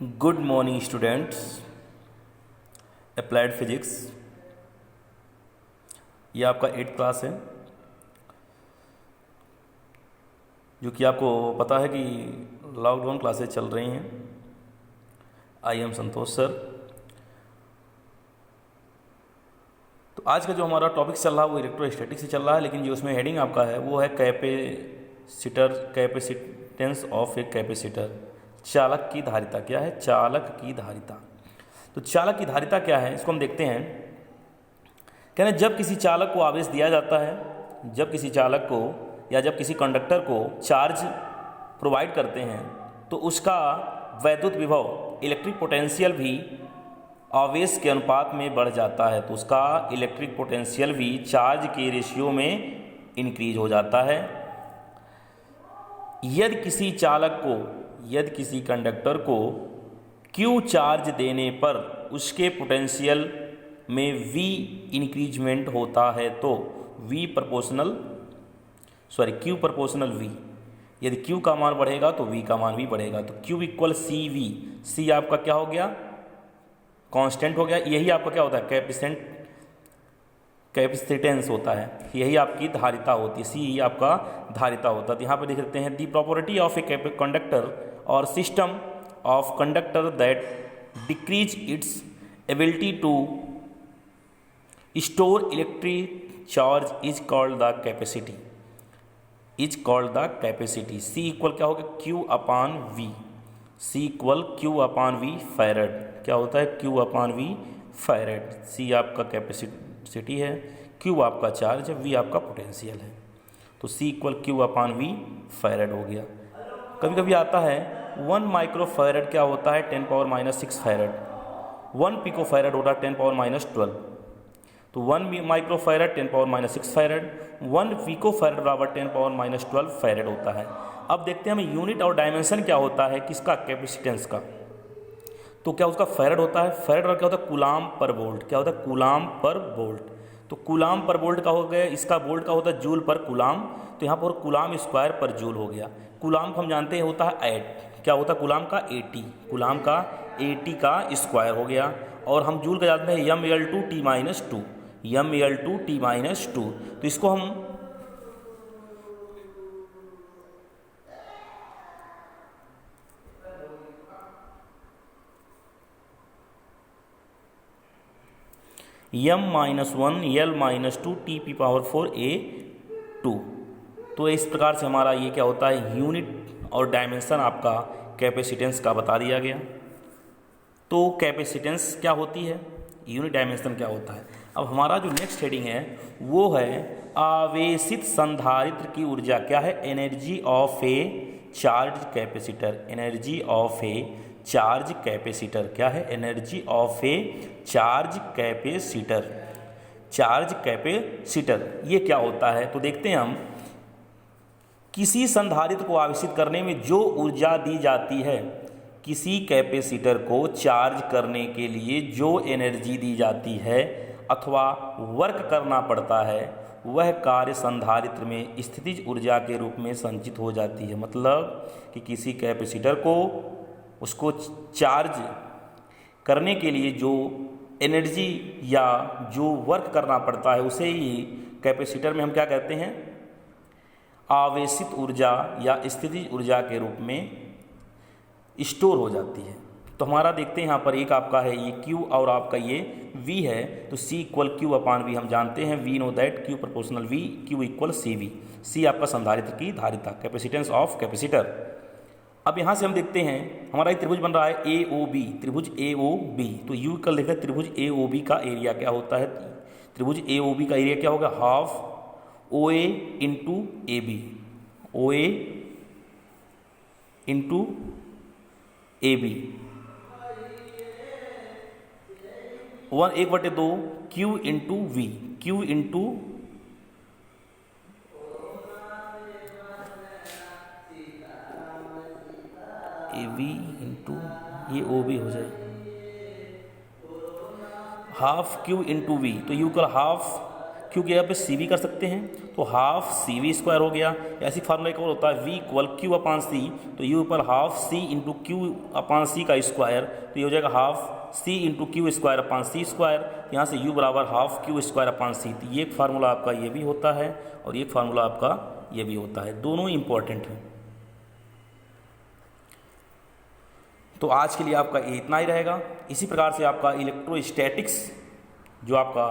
Good morning students. Applied physics, ये आपका 8th class है, जो कि आपको पता है कि लॉकडाउन क्लासेस चल रही हैं। I am Santosh sir. तो आज का जो हमारा टॉपिक चल रहा है वो इलेक्ट्रोस्टैटिक्स से चल रहा है, लेकिन जो उसमें हेडिंग आपका है वो है कैपेसिटेंस ऑफ ए कैपेसिटर। चालक की धारिता क्या है? चालक की धारिता। तो चालक की धारिता क्या है, इसको हम देखते हैं। कहना जब किसी चालक को आवेश दिया जाता है, जब किसी चालक को या जब किसी कंडक्टर को चार्ज प्रोवाइड करते हैं तो उसका वैद्युत विभव इलेक्ट्रिक पोटेंशियल भी आवेश के अनुपात में बढ़ जाता है। तो उसका इलेक्ट्रिक पोटेंशियल भी चार्ज के रेशियो में इंक्रीज हो जाता है। यदि किसी चालक को, यदि किसी कंडक्टर को Q चार्ज देने पर उसके पोटेंशियल में V इंक्रीजमेंट होता है तो Q प्रोपोर्शनल V। यदि Q का मान बढ़ेगा तो V का मान भी बढ़ेगा। तो Q इक्वल CV। C आपका क्या हो गया? कांस्टेंट हो गया। यही आपका क्या होता है? कैपेसिटेंस होता है। यही आपकी धारिता होती है। C ही आपका धारिता होता है। तो यहाँ पर देख सकते हैं the property of a conductor और system of conductor that decreases its ability to store electric charge is called the capacity. C equal क्या होगा? Q upon V। C equal Q upon V farad. क्या होता है? Q upon V farad. C आपका capacity है, Q आपका charge है, V आपका पोटेंशियल है। तो C equal Q upon V farad हो गया। कभी कभी आता है 1 माइक्रो फैरड क्या होता है? 10⁻⁻6 फैरड। 1 पिको फैरड होता है 10⁻12। तो 1 micro farad 10⁻6 farad, 1 pico farad बराबर 10⁻12 फैरड होता है। अब देखते हैं हमें यूनिट और डायमेंशन क्या होता है किसका? कैपेसिटेंस का। तो क्या उसका फैरड होता है? फैरड और क्या होता है? कूलाम पर वोल्ट। क्या होता है? कूलाम पर वोल्ट। तो कूलाम पर वोल्ट का हो गया, इसका वोल्ट का होता है जूल पर कूलाम। तो यहाँ पर कूलाम स्क्वायर पर जूल हो गया। कूलाम को हम जानते हैं होता है 8। क्या होता है कूलाम का? 80। कूलाम का 80 का स्क्वायर हो गया। और हम जूल का जानते हैं mL2T-2, mL2T-2। तो इसको हम m-1L-2T⁴A2। तो इस प्रकार से हमारा ये क्या होता है? यूनिट और डायमेंशन आपका कैपेसिटेंस का बता दिया गया। तो कैपेसिटेंस क्या होती है, यूनिट डायमेंशन क्या होता है। अब हमारा जो नेक्स्ट हेडिंग है वो है आवेशित संधारित्र की ऊर्जा क्या है? Energy of A charge capacitor. Energy of A charge capacitor क्या है? Energy of A charge capacitor. Charge capacitor ये क्या होता है? तो देखते हैं हम। किसी संधारित्र को आवेशित करने में जो ऊर्जा दी जाती है, किसी कैपेसिटर को चार्ज करने के लिए जो एनर्जी दी जाती है अथवा वर्क करना पड़ता है, वह कार्य संधारित्र में स्थितिज ऊर्जा के रूप में संचित हो जाती है। मतलब कि किसी कैपेसिटर को उसको चार्ज करने के लिए जो एनर्जी या जो वर्क करना पड़ता है उसे ही कैपेसिटर में हम क्या कहते हैं? आवेशित ऊर्जा या स्थितिज ऊर्जा के रूप में स्टोर हो जाती है। तो हमारा देखते हैं यहाँ पर एक आपका है ये Q और आपका ये V है। तो C equal Q upon V हम जानते हैं। We know that Q proportional V, Q equal CV। C आपका संधारित्र की धारिता, कैपेसिटेंस ऑफ कैपेसिटर। अब यहाँ से हम देखते हैं हमारा एक त्रिभुज बन रहा है AOB, त्रिभुज AOB। तो U कल देखते हैं त्रिभुज AOB का एरिया क्या होता है। त्रिभुज AOB का एरिया क्या होगा? Half OA into AB, OA into AB। 1/2 Q into V, Q into AB into ये OB हो जाए, हाफ Q इंटू V। तो U का हाफ क्यू की जगह पे सी भी कर सकते हैं, तो हाफ सी वी स्क्वायर हो गया। ऐसी फार्मूला एक और होता है, V equal Q upon C, तो यू ऊपर half C into Q upon C का स्क्वायर, तो ये हो जाएगा half C into Q square upon C square. यहाँ से यू बराबर half Q square upon C, तो ये एक फार्मूला आपका ये भी होता है और ये फार्मूला आपका ये भी होता है, दोनों इंपॉर्टेंट हैं। तो आज के लिए आपका ये इतना ही रहेगा। इसी प्रकार से आपका इलेक्ट्रोस्टैटिक्स जो आपका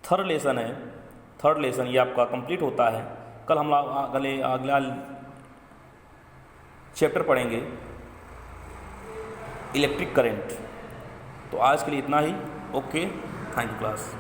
थर्ड लेसन ये आपका कंप्लीट होता है। कल हम अगला चैप्टर पढ़ेंगे इलेक्ट्रिक करंट। तो आज के लिए इतना ही। Okay, thank you class.